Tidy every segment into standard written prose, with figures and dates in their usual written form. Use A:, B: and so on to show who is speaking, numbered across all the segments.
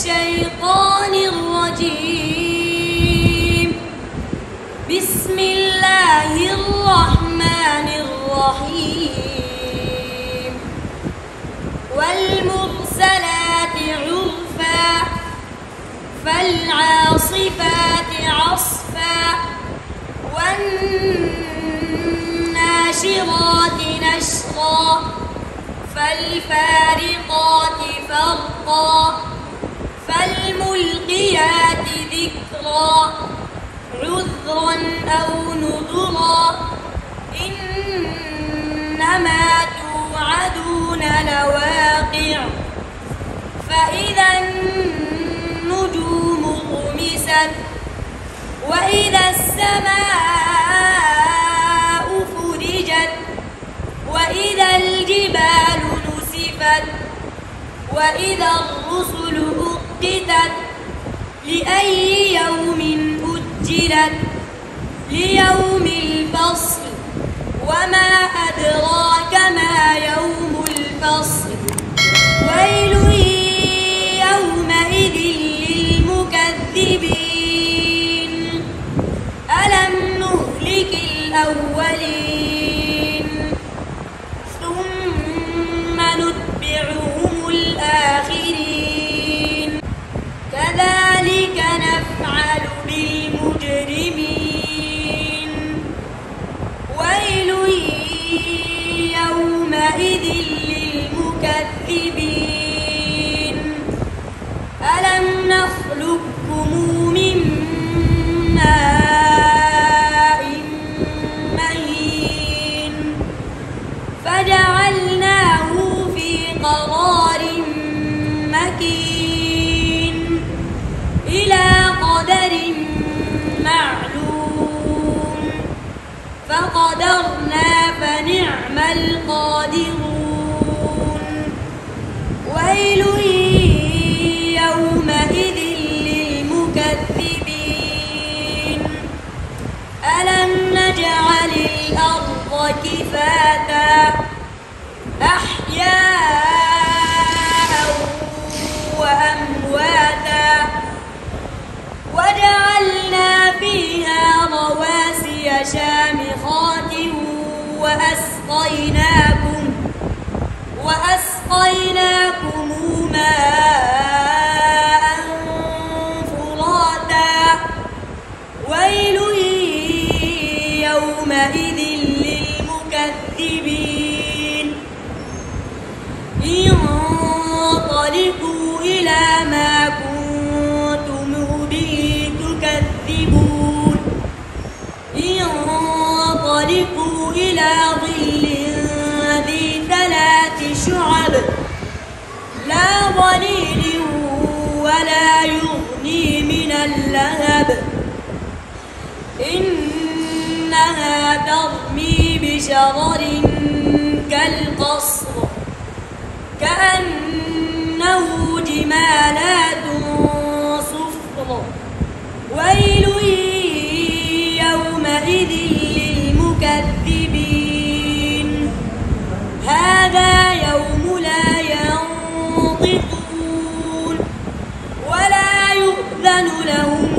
A: الشيطان الرجيم. بسم الله الرحمن الرحيم. والمرسلات عرفا فالعاصفات عصفا والناشرات نشرا فالفارقات فرقا فالملقيات ذكرا عذرا أو نذرا إنما توعدون لواقع فإذا النجوم طمست وإذا السماء فرجت وإذا الجبال نسفت وإذا الرسل أقتت لأي يوم أجلت ليوم الفصل وما أدراك ما يوم الفصل ويل يومئذ للمكذبين ألم نهلك الأولين ثم نتبعهم الآخرين كذلك نفعل بالمجرمين ويل يومئذ للمكذبين ألم نخلقكم من ماء مهين فجعلناه في قرار مكين إلى قدر معلوم فقدرنا فنعم القادرون ويل يومئذ للمكذبين ألم نجعل الأرض كفاتا أحياء وأمواتا وجعلنا فيها رواسي شامخات وأسقيناكم ماء فراتا ويل يومئذ للمكذبين انطلقوا إلى ما كنتم به تكذبون انطلقوا إلى ظل ذي 3 شعب لا ظليل ولا يغني من اللهب إنها ترمي بشرر كالقصر كأنه جمالات صفر ويل يومئذ للمكذبين هذا يوم لا ينطقون ولا يؤذن لهم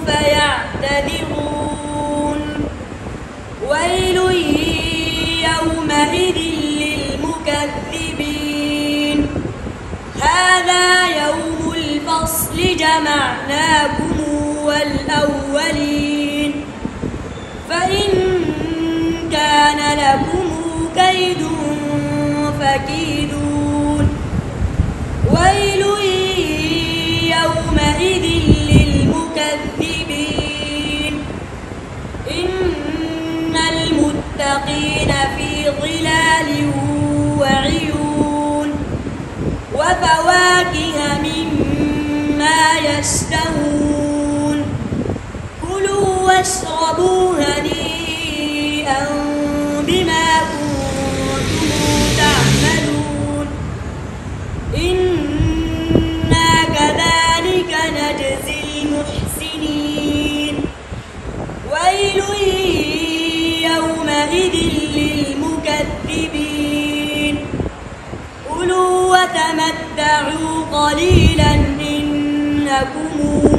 A: فيعتذرون ويل يومئذ للمكذبين هذا يوم الفصل جمعناكم والأولين فإن كان لكم كيد فكيدون ويل يومئذ للمكذبين إن المتقين في ظلال وعيون وفواكه مما يشتهون كلوا واشربوا هنيئا بما كنتم تعملون إنا كذلك نجزي المحسنين ويل يومئذ للمكذبين كلوا وتمتعوا قليلا إنكم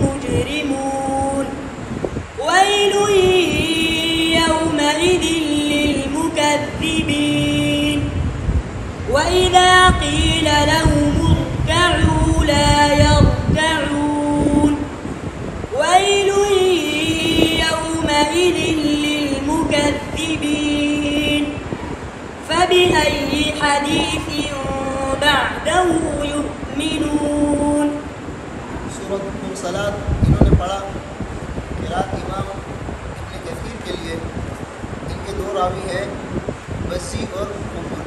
A: مجرمون ويل يومئذ للمكذبين وإذا قيل لهم اركعوا لا يركعون ويل يومئذ للمكذبين فبأي حديث بعده يؤمنون.
B: سورۃ المرسلات انہوں نے پڑھا قرات امام ابن کثیر کے لیے. ان کے دو راوی ہیں وسیع اور عمر.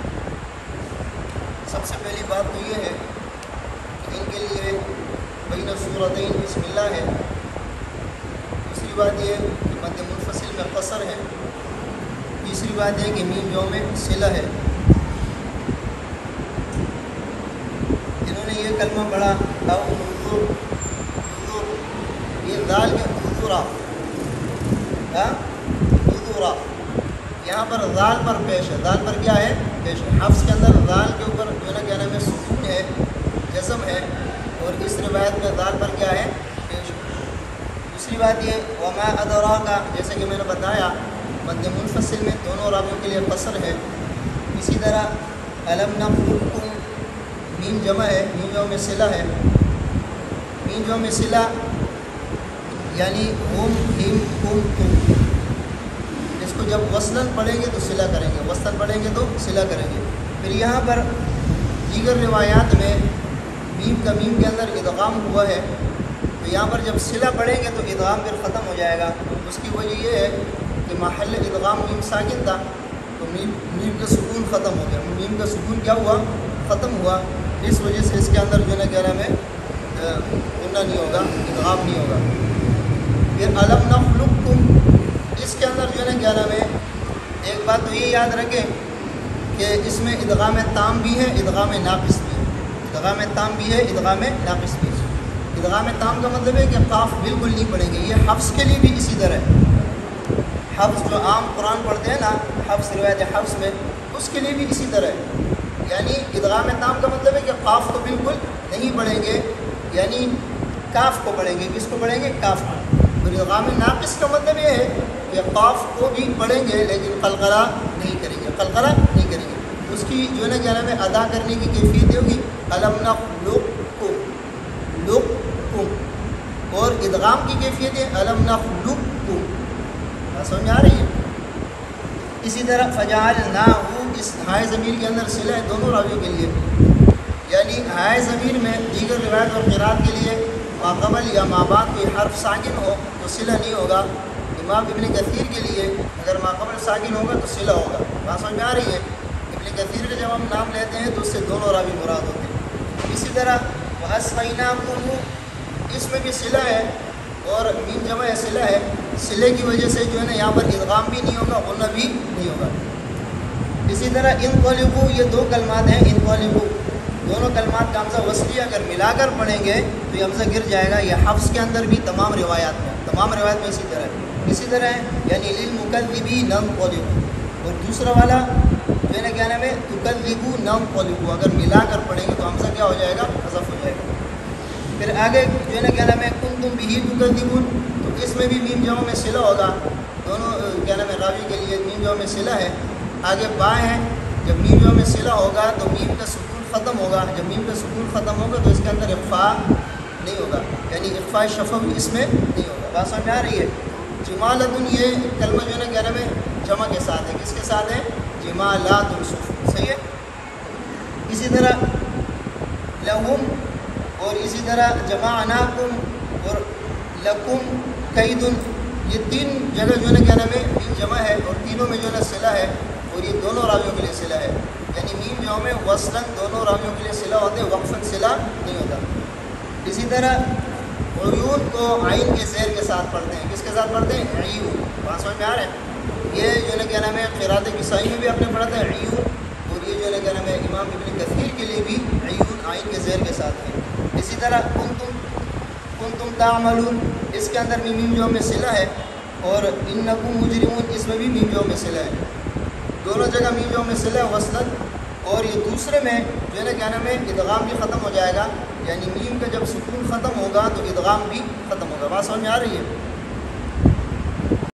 B: سب سے پہلی بات تو یہ ہے کہ ان کے لیے بین سورتین بسم اللہ ہے. دوسری بات یہ کہ مد منفصل میں قصر ہے. تیسری بات یہ کہ میم جو میں صلہ ہے. انہوں نے یہ کلمہ پڑھا او نذور. یہ ذال کے نذورا نذورا یہاں پر ذال پر پیش ہے. ذال پر کیا ہے؟ پیش ہے. حفظ کے اندر ذال کے اوپر جو ہے نا کیا نام ہے سکون ہے, جزم ہے, اور اس روایت میں ذال پر کیا ہے؟ پیش ہے. دوسری بات یہ وما ادراک, جیسے کہ میں نے بتایا مد منفصل میں دونوں راویوں کے لیے قصر ہے. اسی طرح الم نخلقکم میم جمع ہے, میم جو میں صلہ ہے. میم جو میں صلہ یعنی ہم ہم کم تم. اس کو جب وصلاً پڑھیں گے تو صلہ کریں گے, وصلاً پڑھیں گے تو صلہ کریں گے. پھر یہاں پر دیگر روایات میں میم کا میم کے اندر ادغام ہوا ہے, تو یہاں پر جب صلہ پڑھیں گے تو ادغام پھر ختم ہو جائے گا. اس کی وجہ یہ ہے کہ محل ادغام میم ساکن تھا, تو میم کا سکون ختم ہو گیا. میم کا سکون کیا ہوا؟ ختم ہوا. اس وجہ سے اس کے اندر جو ہے نا کہہ رہا میں غنہ نہیں ہوگا, ادغام نہیں ہوگا. پھر الم نخلقکم, اس کے اندر جو ہے نا کیا نام ہے, ایک بات تو یہ یاد رکھیں کہ اس میں ادغام تام بھی ہے, ادغام ناقص بھی ہے. ادغام تام بھی ہے, ادغام ناقص بھی ہے. ادغام تام کا مطلب ہے کہ قاف بالکل نہیں پڑھیں گے. یہ حفظ کے لیے بھی اسی طرح ہے. حفظ جو عام قرآن پڑھتے ہیں نا, حفظ روایت حفظ میں, اس کے لیے بھی اسی طرح ہے. یعنی ادغام تام کا مطلب ہے کہ قاف کو بالکل نہیں پڑھیں گے, یعنی کاف کو پڑھیں گے. کس کو پڑھیں گے؟ کاف کو. اور ادغام ناقص کا مطلب یہ ہے کہ قاف کو بھی پڑھیں گے لیکن قلقلہ نہیں کریں گے, قلقلہ نہیں کریں گے. اس کی جو ہے نا کیا نام ہے ادا کرنے کی کیفیت ہوگی الم نخلقکم لقکم, اور ادغام کی کیفیت ہے الم نخلقکم. سمجھ میں آ رہی ہے؟ اسی طرح فجعلناہ, اس ہائے ضمیر کے اندر صلہ ہے دونوں راویوں کے لیے. یعنی ہائے ضمیر میں دیگر روایت اور قرات کے لیے ماقبل یا مابعد کوئی حرف ساکن ہو تو صلہ نہیں ہوگا. امام ابن کثیر کے لیے اگر ماقبل ساکن ہوگا تو صلہ ہوگا. بات سمجھ میں آ رہی ہے؟ ابن کثیر کا جب ہم نام لیتے ہیں تو اس سے دونوں راوی مراد ہوتے ہیں. اسی طرح وَأَسْقَيْنَاكُمُ, اس میں بھی صلہ ہے اور میم جمع صلہ ہے. صلے کی وجہ سے جو ہے نا یہاں پر ادغام بھی نہیں ہوگا, غنہ بھی نہیں ہوگا. اسی طرح انقلبوا, یہ دو کلمات ہیں انقلبوا, دونوں کلمات کا حمزہ وصلیہ اگر ملا کر پڑھیں گے تو یہ حمزہ گر جائے گا. یہ حفظ کے اندر بھی تمام روایات میں اسی طرح ہے. اسی طرح ہے یعنی للمکذبین انقلبوا, اور دوسرا والا جو ہے نا کیا نام ہے تکذبوا ننقلبوا, اگر ملا کر پڑھیں گے تو حمزہ کیا ہو جائے گا؟ حذف ہو جائے گا. پھر آگے جو ہے نا کیا نام ہے کنتم بہ تکذبون, تو اس میں بھی میم جمع میں صلہ ہوگا. دونوں کیا نام ہے راوی کے لیے میم جمع میں صلہ ہے. آگے با ہے, جب میم جمع میں صلہ ہوگا تو میم کا سکون ختم ہوگا. جب میم کا سکون ختم ہوگا تو اس کے اندر اخفاء نہیں ہوگا, یعنی اخفاء شفوی اس میں نہیں ہوگا. بات سمجھ میں آ رہی ہے؟ جمالتن, یہ کلمہ جو ہے نا کیا نام ہے جمع کے ساتھ ہے. کس کے ساتھ ہے؟ جمالات الصف. صحیح ہے. اسی طرح لہم, اور اسی طرح جمعناکم اور لکم کیدن, یہ تین جگہ جو ہے نا کیا نام ہے میم جمع ہے اور تینوں میں جو ہے نا صلہ ہے, اور یہ دونوں راویوں کے لیے صلہ ہے. یعنی میم جو میں وصلاً دونوں راویوں کے لیے صلہ ہوتے ہیں, وقفاً صلہ نہیں ہوتا. اسی طرح عیون کو عین کے زیر کے ساتھ پڑھتے ہیں. کس کے ساتھ پڑھتے ہیں؟ عیون. بات سمجھ میں آ رہے ہیں؟ یہ جو ہے نا کیا نام ہے قرات کسائی میں بھی آپ نے پڑھا تھا عیون, اور یہ جو ہے نا کیا نام ہے امام ابن کثیر کے لیے بھی عیون عین کے زیر کے ساتھ ہے. اسی طرح کنتم تعملون, اس کے اندر بھی میم جو میں صلہ ہے, اور انکم مجرمون, اس میں بھی میم جو میں صلہ ہے. دونوں جگہ میم جو میں صلہ ہے وصلاً, اور یہ دوسرے میں جو ہے نا کیا نام ہے ادغام بھی ختم ہو جائے گا. یعنی میم کا جب سکون ختم ہوگا होगा तो इदगाम भी ख़त्म होगा। बात समझ में आ रही है?